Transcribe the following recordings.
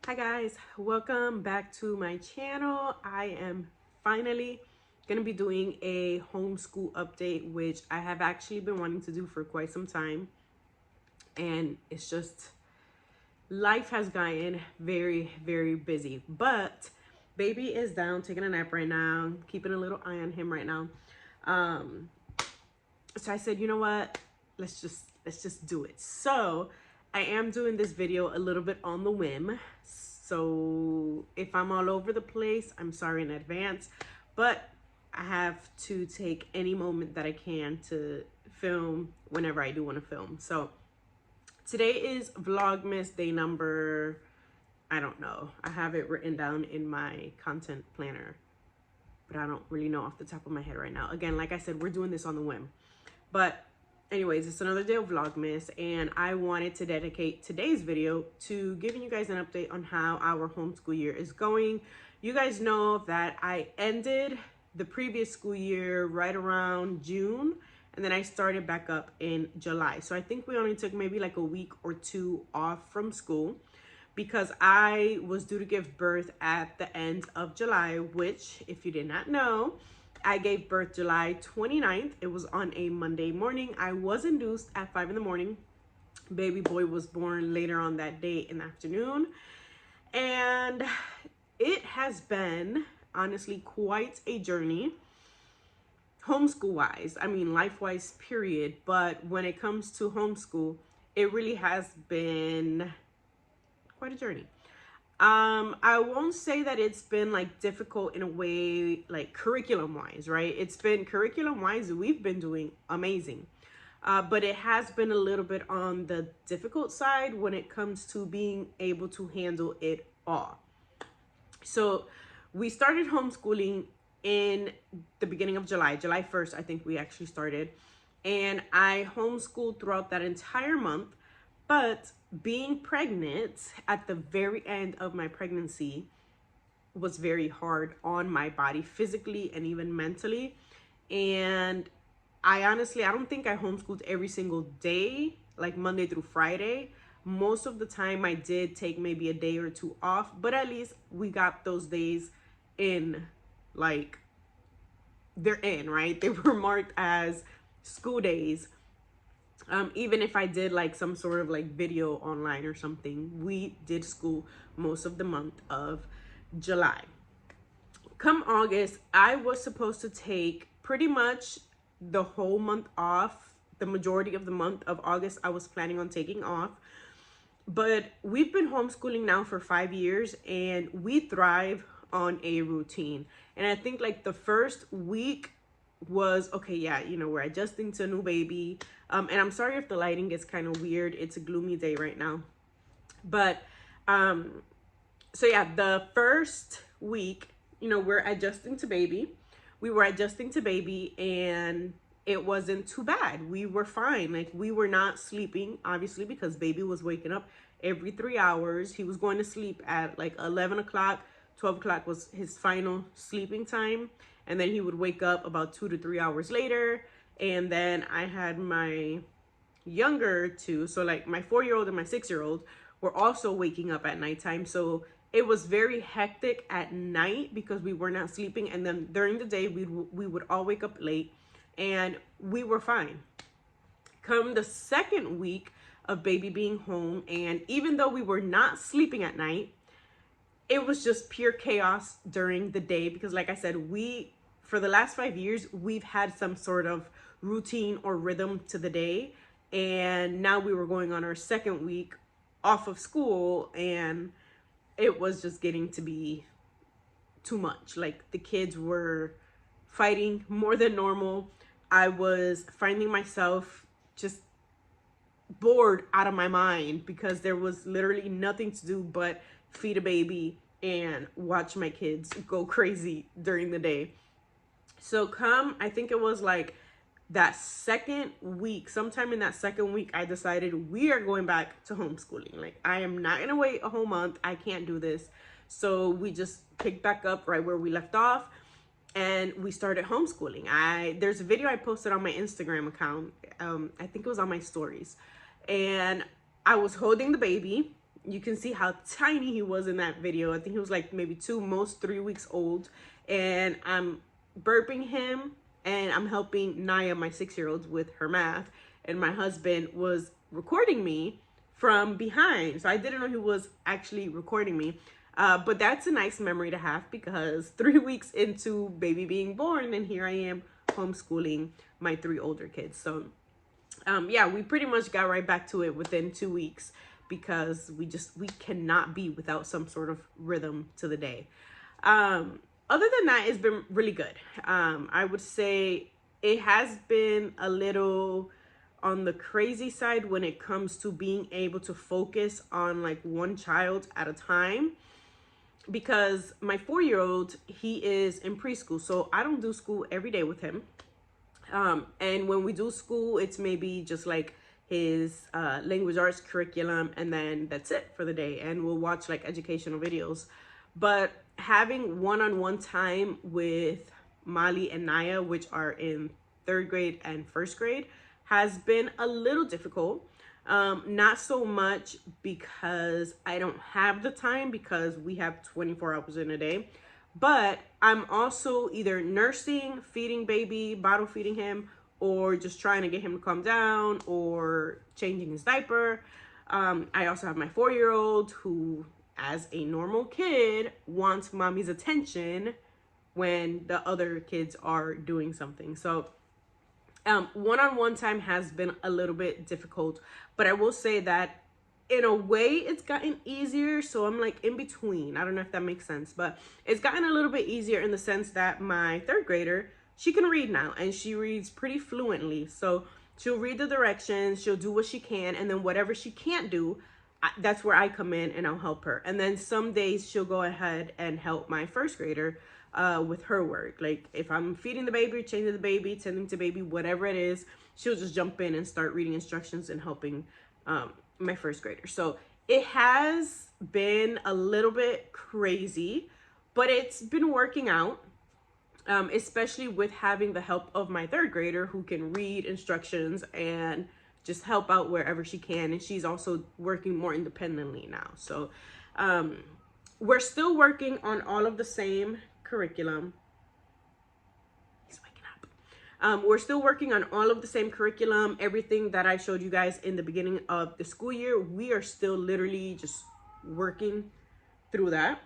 Hi guys, welcome back to my channel. I am finally going to be doing a homeschool update, which I have actually been wanting to do for quite some time. And it's just, life has gotten very busy. But baby is down, taking a nap right now, keeping a little eye on him right now. So I said, you know what? Let's just do it. So I am doing this video a little bit on the whim. So if I'm all over the place, I'm sorry in advance, but I have to take any moment that I can to film whenever I do want to film. So today is vlogmas day number, I don't know. I have it written down in my content planner, but I don't really know off the top of my head right now. Again, like I said, we're doing this on the whim. But anyways, it's another day of vlogmas, and I wanted to dedicate today's video to giving you guys an update on how our homeschool year is going. You guys know that I ended the previous school year right around June, and then I started back up in July. So I think we only took maybe like a week or two off from school because I was due to give birth at the end of July, which, if you did not know, I gave birth July 29th. It was on a Monday morning. I was induced at 5 in the morning. Baby boy was born later on that day in the afternoon. And it has been, honestly, quite a journey. Homeschool-wise, I mean, life-wise, period. But when it comes to homeschool, it really has been quite a journey. I won't say that it's been like difficult in a way, like curriculum wise, right? It's been curriculum wise, we've been doing amazing. But it has been a little bit on the difficult side when it comes to being able to handle it all. So we started homeschooling in the beginning of July 1st, I think we actually started. And I homeschooled throughout that entire month. But being pregnant at the very end of my pregnancy was very hard on my body, physically and even mentally. And I don't think I homeschooled every single day, like Monday through Friday. Most of the time I did take maybe a day or two off, but at least we got those days in, like, they're in, right? They were marked as school days. Even if I did like some sort of like video online or something, we did school most of the month of July. Come August, I was supposed to take pretty much the whole month off. The majority of the month of August, I was planning on taking off. But we've been homeschooling now for 5 years, and we thrive on a routine. And I think like the first week was okay. Yeah, you know, we're adjusting to a new baby. And I'm sorry if the lighting gets kind of weird. It's a gloomy day right now. But so yeah, the first week, you know, we're adjusting to baby. We were adjusting to baby, and it wasn't too bad. We were fine. Like, we were not sleeping, obviously, because baby was waking up every 3 hours. He was going to sleep at like 11 o'clock. 12 o'clock was his final sleeping time. And then he would wake up about 2 to 3 hours later. And then I had my younger two, so like my 4-year-old and my 6-year-old were also waking up at nighttime. So it was very hectic at night because we were not sleeping. And then during the day, we would all wake up late, and we were fine. Come the second week of baby being home, and even though we were not sleeping at night, it was just pure chaos during the day because, like I said, for the last 5 years, we've had some sort of routine or rhythm to the day. And now we were going on our second week off of school, and it was just getting to be too much. Like, the kids were fighting more than normal. I was finding myself just bored out of my mind because there was literally nothing to do but feed a baby and watch my kids go crazy during the day. So I think it was like that second week, sometime in that second week, I decided we are going back to homeschooling. Like, I am not gonna wait a whole month. I can't do this. So we just picked back up right where we left off, and we started homeschooling. There's a video I posted on my Instagram account. I think it was on my stories, and I was holding the baby. You can see how tiny he was in that video. I think he was like maybe 2, most 3 weeks old. And I'm burping him and I'm helping Naya, my 6-year-old, with her math. And my husband was recording me from behind. So I didn't know he was actually recording me. But that's a nice memory to have, because 3 weeks into baby being born, and here I am homeschooling my 3 older kids. So yeah, we pretty much got right back to it within 2 weeks, because we cannot be without some sort of rhythm to the day. Other than that, it's been really good. I would say it has been a little on the crazy side when it comes to being able to focus on like one child at a time, because my 4-year-old, he is in preschool, so I don't do school every day with him. And when we do school, it's maybe just like his language arts curriculum, and then that's it for the day, and we'll watch like educational videos. But having one-on-one time with Mali and Naya, which are in 3rd grade and 1st grade, has been a little difficult. Not so much because I don't have the time, because we have 24 hours in a day, but I'm also either nursing, feeding baby, bottle feeding him, or just trying to get him to calm down, or changing his diaper. I also have my 4-year-old who, as a normal kid, wants mommy's attention when the other kids are doing something. So one-on-one time has been a little bit difficult, but I will say that in a way it's gotten easier. So I'm like in between. I don't know if that makes sense, but it's gotten a little bit easier in the sense that my 3rd grader, she can read now, and she reads pretty fluently. So she'll read the directions, she'll do what she can, and then whatever she can't do, that's where I come in and I'll help her. And then some days she'll go ahead and help my 1st grader with her work. Like if I'm feeding the baby, changing the baby, tending to baby, whatever it is, she'll just jump in and start reading instructions and helping my 1st grader. So it has been a little bit crazy, but it's been working out, especially with having the help of my 3rd grader, who can read instructions and just help out wherever she can. And she's also working more independently now. So we're still working on all of the same curriculum. He's waking up. We're still working on all of the same curriculum. Everything that I showed you guys in the beginning of the school year, we are still literally just working through that.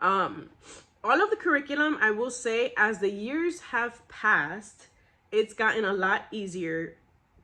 All of the curriculum, I will say, as the years have passed, it's gotten a lot easier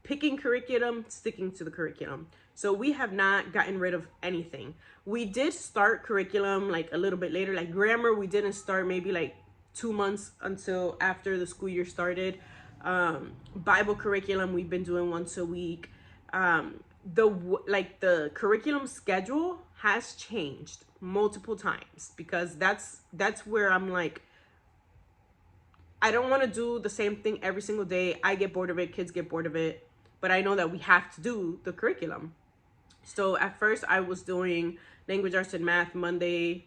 picking curriculum, sticking to the curriculum. So we have not gotten rid of anything. We did start curriculum like a little bit later, like grammar. We didn't start maybe like 2 months until after the school year started. Bible curriculum, we've been doing once a week. The curriculum schedule has changed multiple times, because that's where I'm like, I don't want to do the same thing every single day. I get bored of it, kids get bored of it, but I know that we have to do the curriculum. So at first I was doing language arts and math Monday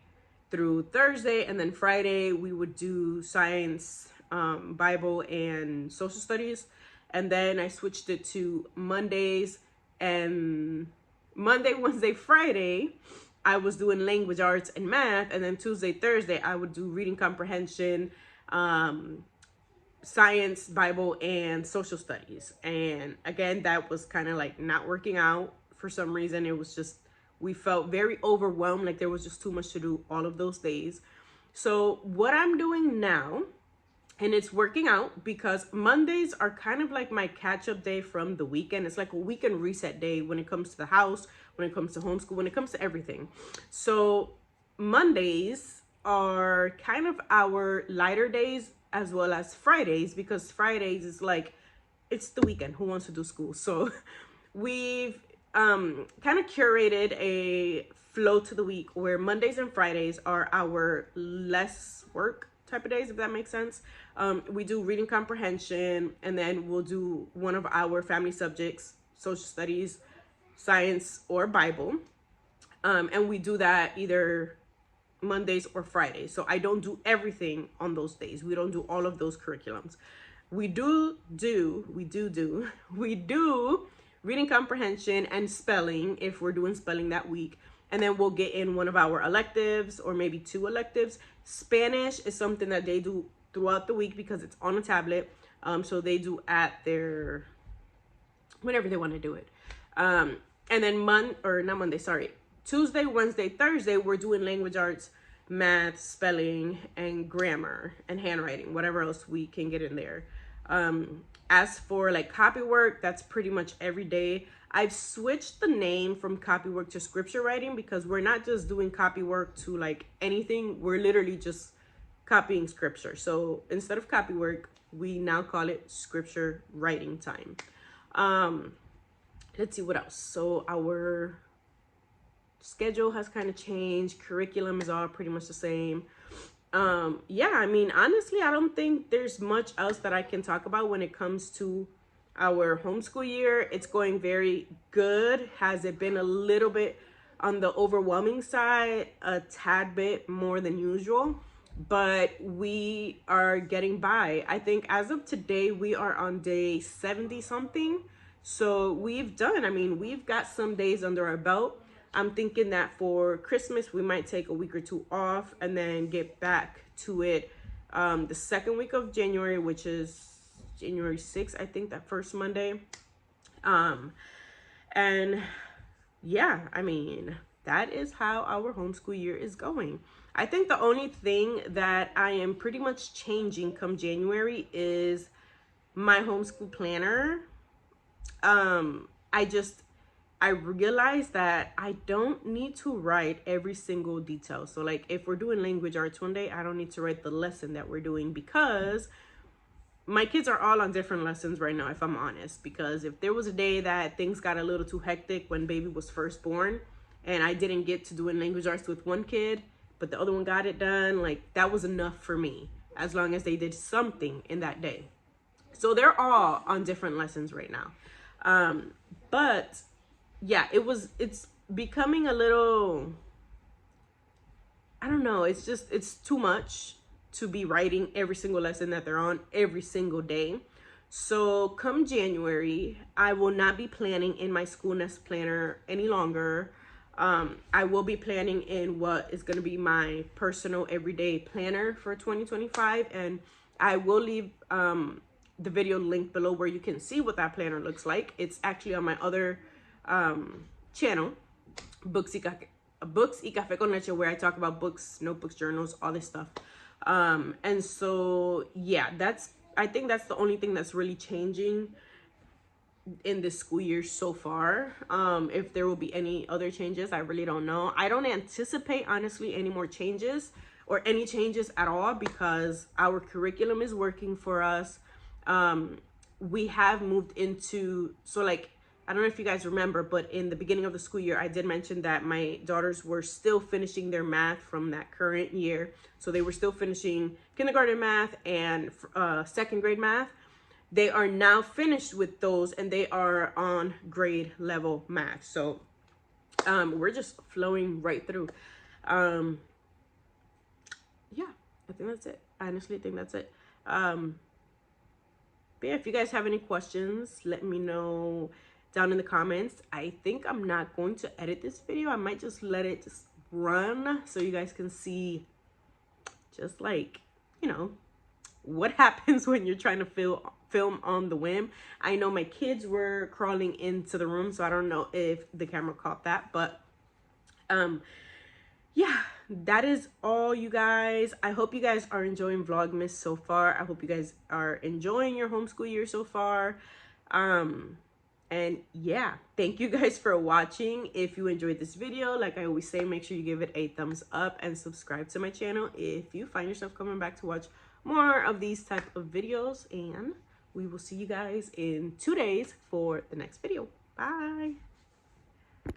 through Thursday, and then Friday we would do science, Bible, and social studies. And then I switched it to Mondays, and Monday, Wednesday, Friday I was doing language arts and math, and then Tuesday, Thursday I would do reading comprehension, science, Bible, and social studies. And again, that was kind of like not working out for some reason. It was just, we felt very overwhelmed, like there was just too much to do all of those days. So what I'm doing now, and it's working out, because Mondays are kind of like my catch-up day from the weekend. It's like a weekend reset day when it comes to the house, when it comes to homeschool, when it comes to everything. So Mondays are kind of our lighter days, as well as Fridays, because Fridays is like, it's the weekend, who wants to do school? So we've kind of curated a flow to the week where Mondays and Fridays are our less work type of days, if that makes sense. We do reading comprehension, and then we'll do one of our family subjects, social studies, science, or Bible. And we do that either Mondays or Fridays. So I don't do everything on those days. We don't do all of those curriculums. We do reading comprehension and spelling if we're doing spelling that week. And then we'll get in one of our electives or maybe 2 electives. Spanish is something that they do throughout the week because it's on a tablet. So they do at their, whenever they want to do it. And then Tuesday, Wednesday, Thursday, we're doing language arts, math, spelling, and grammar, and handwriting, whatever else we can get in there. As for like copywork, that's pretty much every day. I've switched the name from copywork to scripture writing because we're not just doing copywork to like anything. We're literally just copying scripture. So instead of copywork, we now call it scripture writing time. Let's see what else. So our schedule has kind of changed. Curriculum is all pretty much the same. Yeah, I mean, honestly, I don't think there's much else that I can talk about when it comes to our homeschool year. It's going very good. Has it been a little bit on the overwhelming side, a tad bit more than usual, but we are getting by. I think as of today, we are on day 70 something. So we've got some days under our belt. I'm thinking that for Christmas, we might take a week or 2 off and then get back to it the second week of January, which is January 6th, I think, that first Monday. And yeah, I mean, that is how our homeschool year is going. I think the only thing that I am pretty much changing come January is my homeschool planner. I realized that I don't need to write every single detail. So like if we're doing language arts one day, I don't need to write the lesson that we're doing because my kids are all on different lessons right now, if I'm honest. Because if there was a day that things got a little too hectic when baby was first born and I didn't get to doing language arts with one kid, but the other one got it done, like that was enough for me as long as they did something in that day. So they're all on different lessons right now. But yeah, it's becoming a little, I don't know, it's too much to be writing every single lesson that they're on every single day. So come January, I will not be planning in my School Nest planner any longer. I will be planning in what is going to be my personal everyday planner for 2025. And I will leave the video link below where you can see what that planner looks like. It's actually on my other channel, Books y Café con Leche, where I talk about books, notebooks, journals, all this stuff. And so yeah, I think that's the only thing that's really changing in this school year so far. If there will be any other changes, I really don't know. I don't anticipate, honestly, any more changes or any changes at all because our curriculum is working for us. We have moved into, so like, I don't know if you guys remember, but in the beginning of the school year, I did mention that my daughters were still finishing their math from that current year. So they were still finishing kindergarten math and second grade math. They are now finished with those and they are on grade level math. So we're just flowing right through. Yeah, I think that's it. I honestly think that's it. But yeah, if you guys have any questions, let me know down in the comments. I think I'm not going to edit this video. I might just let it just run so you guys can see just like, you know, what happens when you're trying to film on the whim. I know my kids were crawling into the room, so I don't know if the camera caught that, but yeah, that is all, you guys. I hope you guys are enjoying Vlogmas so far. I hope you guys are enjoying your homeschool year so far. And yeah, thank you guys for watching. If you enjoyed this video, like I always say, make sure you give it a thumbs up and subscribe to my channel if you find yourself coming back to watch more of these type of videos. And we will see you guys in 2 days for the next video. Bye.